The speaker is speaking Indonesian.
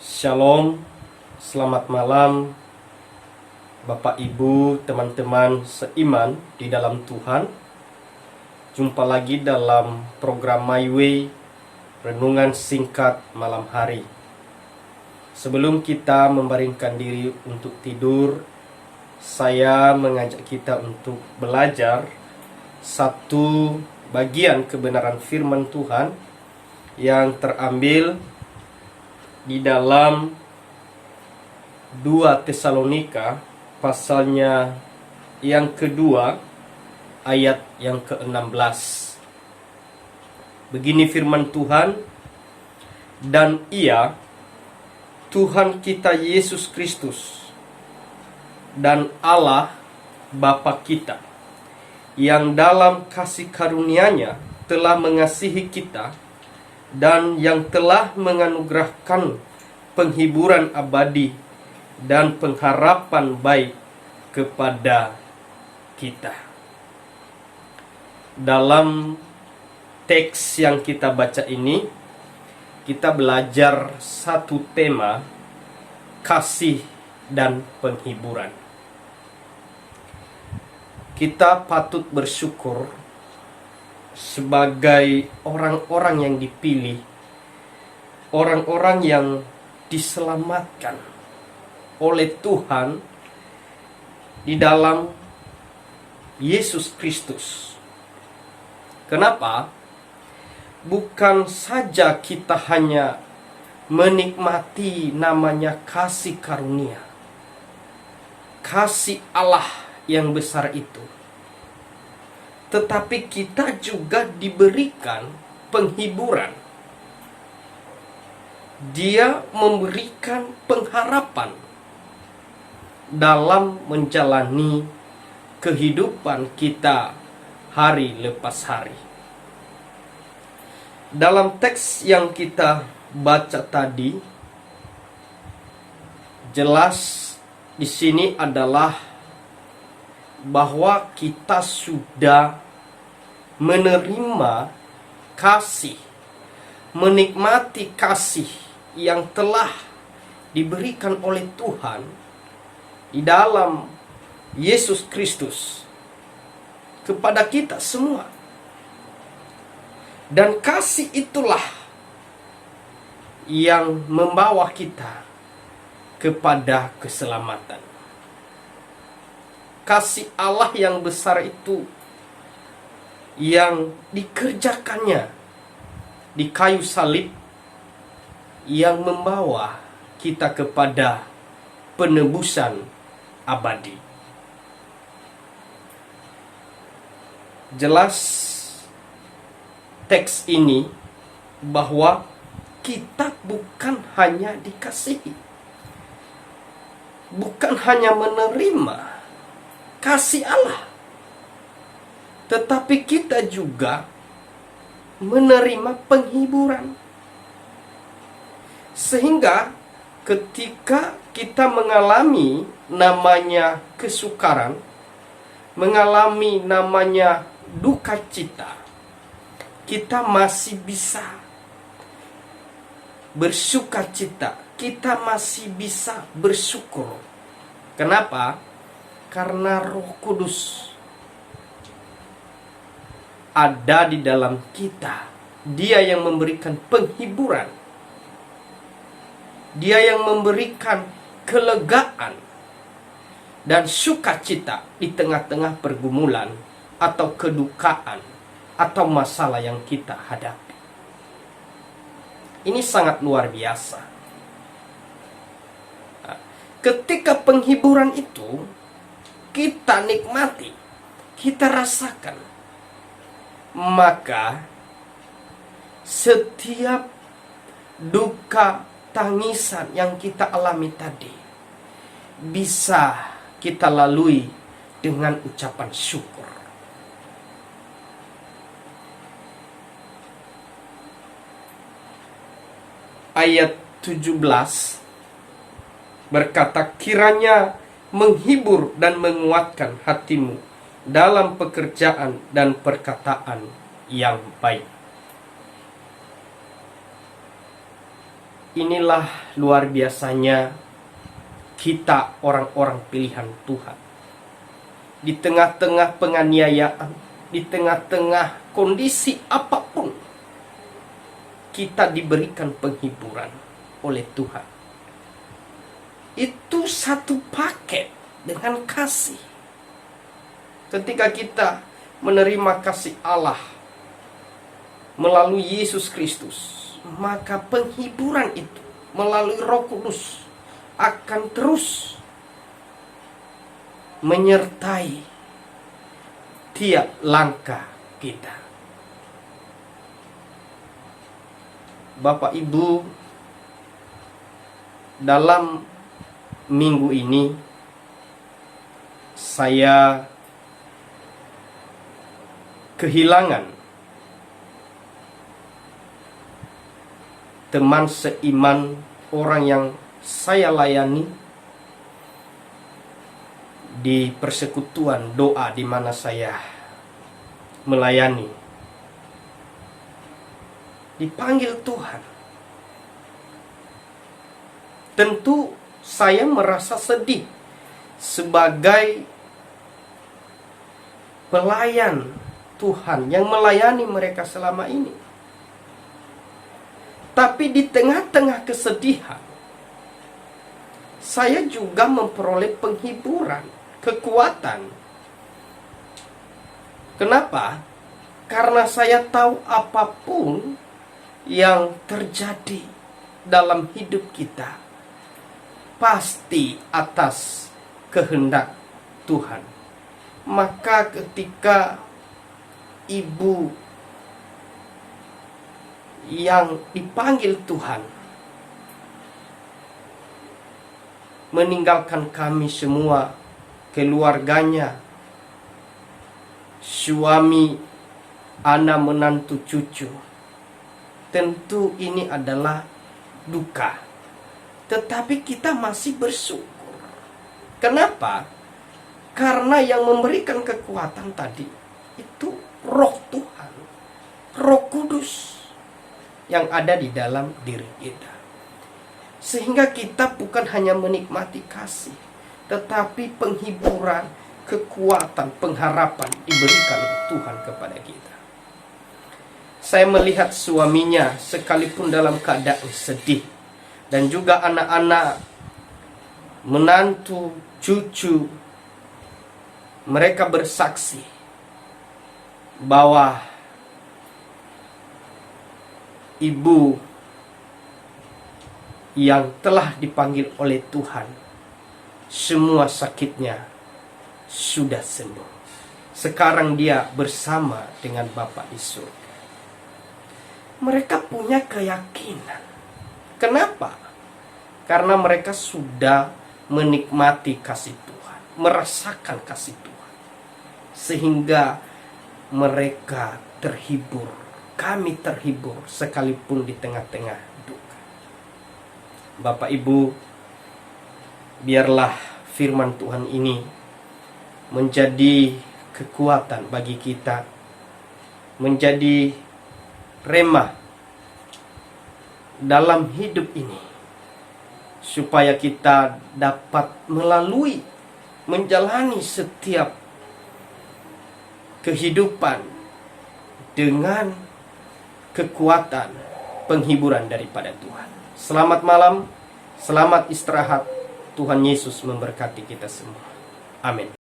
Shalom, selamat malam Bapak Ibu, teman-teman seiman di dalam Tuhan. Jumpa lagi dalam program My Way, renungan singkat malam hari. Sebelum kita membaringkan diri untuk tidur, saya mengajak kita untuk belajar satu bagian kebenaran firman Tuhan yang terambil di dalam 2 Tesalonika pasalnya yang kedua ayat yang ke-16. Begini firman Tuhan, dan Ia, Tuhan kita Yesus Kristus, dan Allah Bapa kita, yang dalam kasih karunia-Nya telah mengasihi kita dan yang telah menganugerahkan penghiburan abadi dan pengharapan baik kepada kita. Dalam teks yang kita baca ini, kita belajar satu tema, kasih dan penghiburan. Kita patut bersyukur sebagai orang-orang yang dipilih, orang-orang yang diselamatkan oleh Tuhan di dalam Yesus Kristus. Kenapa? Bukan saja kita hanya menikmati namanya kasih karunia, kasih Allah yang besar itu, tetapi kita juga diberikan penghiburan. Dia memberikan pengharapan dalam menjalani kehidupan kita hari lepas hari. Dalam teks yang kita baca tadi, jelas di sini adalah bahwa kita sudah menerima kasih, menikmati kasih yang telah diberikan oleh Tuhan di dalam Yesus Kristus kepada kita semua. Dan kasih itulah yang membawa kita kepada keselamatan. Kasih Allah yang besar itu yang dikerjakannya di kayu salib, yang membawa kita kepada penebusan abadi. Jelas teks ini bahwa kita bukan hanya dikasihi, bukan hanya menerima kasih Allah, tetapi kita juga menerima penghiburan. Sehingga ketika kita mengalami namanya kesukaran, mengalami namanya duka cita, kita masih bisa bersuka cita, kita masih bisa bersyukur. Kenapa? Karena Roh Kudus ada di dalam kita. Dia yang memberikan penghiburan, Dia yang memberikan kelegaan dan sukacita di tengah-tengah pergumulan atau kedukaan atau masalah yang kita hadapi. Ini sangat luar biasa. Nah, ketika penghiburan itu kita nikmati, kita rasakan, maka setiap duka, tangisan yang kita alami tadi bisa kita lalui dengan ucapan syukur. Ayat 17 berkata, kiranya menghibur dan menguatkan hatimu dalam pekerjaan dan perkataan yang baik. inilah luar biasanya kita orang-orang pilihan Tuhan. Di tengah-tengah penganiayaan, di tengah-tengah kondisi apapun, kita diberikan penghiburan oleh Tuhan. Itu satu paket dengan kasih. Ketika kita menerima kasih Allah melalui Yesus Kristus, maka penghiburan itu melalui Roh Kudus akan terus menyertai tiap langkah kita. Bapak Ibu, dalam minggu ini saya kehilangan teman seiman, orang yang saya layani di persekutuan doa di mana saya melayani. Dipanggil Tuhan. Tentu saya merasa sedih sebagai pelayan Tuhan yang melayani mereka selama ini. Tapi di tengah-tengah kesedihan, saya juga memperoleh penghiburan, kekuatan. Kenapa? Karena saya tahu apapun yang terjadi dalam hidup kita pasti atas kehendak Tuhan. Maka ketika ibu yang dipanggil Tuhan meninggalkan kami semua, keluarganya, suami, anak, menantu, cucu, tentu ini adalah duka. Tetapi kita masih bersyukur. Kenapa? Karena yang memberikan kekuatan tadi itu Roh Tuhan, Roh Kudus yang ada di dalam diri kita. Sehingga kita bukan hanya menikmati kasih, tetapi penghiburan, kekuatan, pengharapan diberikan Tuhan kepada kita. Saya melihat suaminya sekalipun dalam keadaan sedih, dan juga anak-anak, menantu, cucu, mereka bersaksi bahwa ibu yang telah dipanggil oleh Tuhan, semua sakitnya sudah sembuh. Sekarang dia bersama dengan Bapa di surga. Mereka punya keyakinan. Kenapa? Karena mereka sudah menikmati kasih Tuhan, merasakan kasih Tuhan, sehingga mereka terhibur. Kami terhibur sekalipun di tengah-tengah duka. Bapak Ibu, biarlah firman Tuhan ini menjadi kekuatan bagi kita, menjadi remah dalam hidup ini, supaya kita dapat melalui, menjalani setiap kehidupan dengan kekuatan penghiburan daripada Tuhan. Selamat malam, selamat istirahat. Tuhan Yesus memberkati kita semua. Amin.